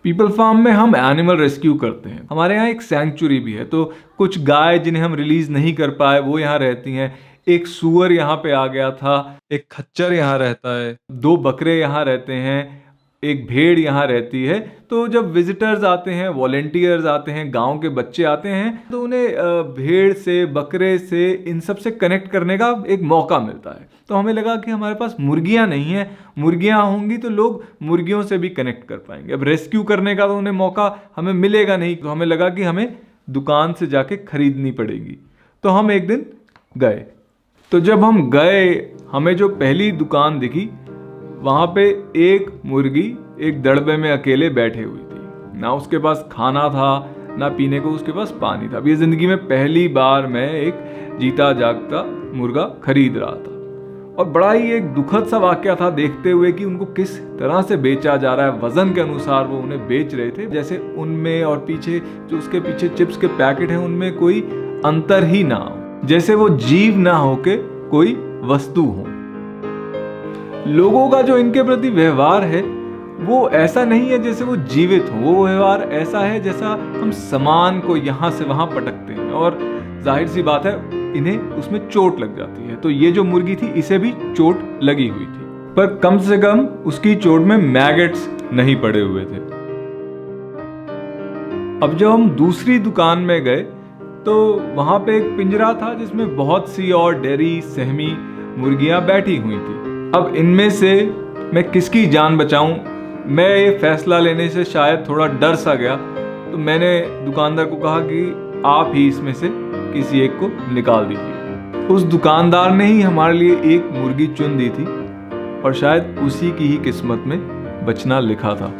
People farm में हम animal rescue करते हैं। हमारे यहाँ एक सैंक्चुरी भी है, तो कुछ गाय जिन्हें हम रिलीज नहीं कर पाए वो यहाँ रहती हैं। एक सूअर यहाँ पे आ गया था, एक खच्चर यहाँ रहता है, 2 बकरे यहाँ रहते हैं, एक भेड़ यहाँ रहती है। तो जब विजिटर्स आते हैं, वॉलेंटियर्स आते हैं, गांव के बच्चे आते हैं, तो उन्हें भेड़ से, बकरे से, इन सब से कनेक्ट करने का एक मौका मिलता है। तो हमें लगा कि हमारे पास मुर्गियाँ नहीं हैं, मुर्गियाँ होंगी तो लोग मुर्गियों से भी कनेक्ट कर पाएंगे। अब रेस्क्यू करने का तो उन्हें मौका हमें मिलेगा नहीं, तो हमें लगा कि हमें दुकान से जाके खरीदनी पड़ेगी। तो हम एक दिन गए। तो जब हम गए, हमें जो पहली दुकान दिखी, वहां पे एक मुर्गी एक दड़बे में अकेले बैठे हुई थी। ना उसके पास खाना था, ना पीने को उसके पास पानी था। अब ये जिंदगी में पहली बार मैं एक जीता जागता मुर्गा खरीद रहा था, और बड़ा ही एक दुखद सा वाकया था देखते हुए कि उनको किस तरह से बेचा जा रहा है। वजन के अनुसार वो उन्हें बेच रहे थे, जैसे उनमें और पीछे जो उसके पीछे चिप्स के पैकेट हैं उनमें कोई अंतर ही ना हो, जैसे वो जीव ना होके कोई वस्तु हो। लोगों का जो इनके प्रति व्यवहार है वो ऐसा नहीं है जैसे वो जीवित हो, वो व्यवहार ऐसा है जैसा हम सामान को यहाँ से वहां पटकते हैं, और जाहिर सी बात है इन्हें उसमें चोट लग जाती है। तो ये जो मुर्गी थी इसे भी चोट लगी हुई थी, पर कम से कम उसकी चोट में मैगेट्स नहीं पड़े हुए थे। अब जब हम दूसरी दुकान में गए तो वहां पे एक पिंजरा था जिसमें बहुत सी और डेरी सहमी मुर्गियां बैठी हुई थी। अब इनमें से मैं किसकी जान बचाऊं, मैं ये फैसला लेने से शायद थोड़ा डर सा गया। तो मैंने दुकानदार को कहा कि आप ही इसमें से किसी एक को निकाल दीजिए। उस दुकानदार ने ही हमारे लिए एक मुर्गी चुन दी थी, और शायद उसी की ही किस्मत में बचना लिखा था।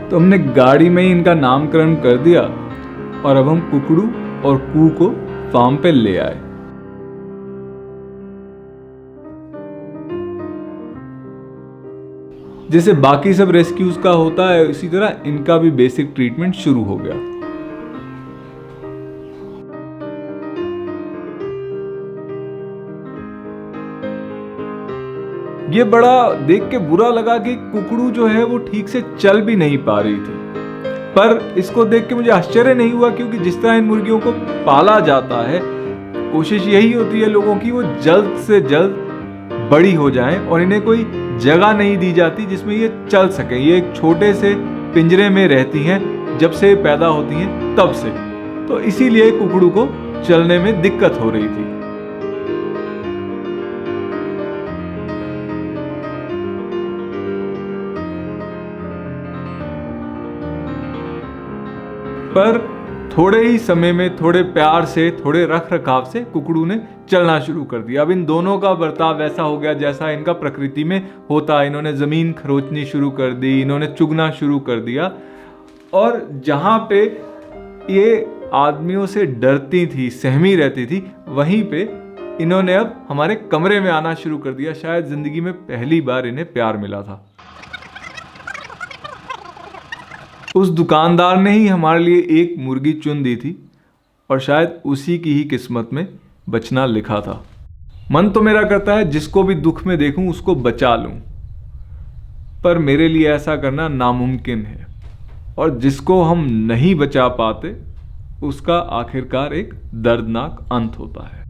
तो हमने गाड़ी में ही इनका नामकरण कर दिया, और अब हम कुकड़ू और कू को फार्म पे ले आए। जैसे बाकी सब रेस्क्यूज का होता है, इसी तरह इनका भी बेसिक ट्रीटमेंट शुरू हो गया। ये बड़ा देख के बुरा लगा कि कुकड़ू जो है वो ठीक से चल भी नहीं पा रही थी, पर इसको देख के मुझे आश्चर्य नहीं हुआ, क्योंकि जिस तरह इन मुर्गियों को पाला जाता है, कोशिश यही होती है लोगों की वो जल्द से जल्द बड़ी हो जाएं, और इन्हें कोई जगह नहीं दी जाती जिसमें ये चल सकें। ये एक छोटे से पिंजरे में रहती हैं जब से पैदा होती हैं तब से, तो इसीलिए कुकड़ू को चलने में दिक्कत हो रही थी। पर थोड़े ही समय में, थोड़े प्यार से, थोड़े रख रखाव से कुकड़ू ने चलना शुरू कर दिया। अब इन दोनों का बर्ताव वैसा हो गया जैसा इनका प्रकृति में होता है। इन्होंने जमीन खरोचनी शुरू कर दी, इन्होंने चुगना शुरू कर दिया, और जहां पे ये आदमियों से डरती थी, सहमी रहती थी, वहीं पे इन्होंने अब हमारे कमरे में आना शुरू कर दिया। शायद जिंदगी में पहली बार इन्हें प्यार मिला था। उस दुकानदार ने ही हमारे लिए एक मुर्गी चुन दी थी, और शायद उसी की ही किस्मत में बचना लिखा था। मन तो मेरा करता है जिसको भी दुख में देखूं उसको बचा लूं, पर मेरे लिए ऐसा करना नामुमकिन है, और जिसको हम नहीं बचा पाते उसका आखिरकार एक दर्दनाक अंत होता है।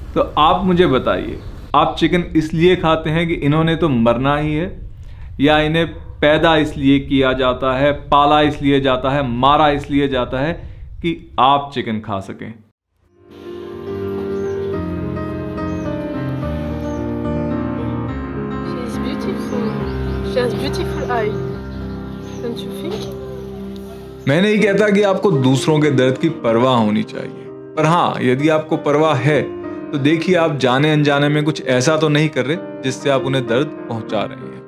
तो आप मुझे बताइए, आप चिकन इसलिए खाते हैं कि इन्होंने तो मरना ही है, या इन्हें पैदा इसलिए किया जाता है, पाला इसलिए जाता है, मारा इसलिए जाता है कि आप चिकन खा सकें? She has beautiful eye. Don't you think? मैं नहीं कहता कि आपको दूसरों के दर्द की परवाह होनी चाहिए, पर हाँ, यदि आपको परवाह है तो देखिए आप जाने अनजाने में कुछ ऐसा तो नहीं कर रहे जिससे आप उन्हें दर्द पहुंचा रहे हैं।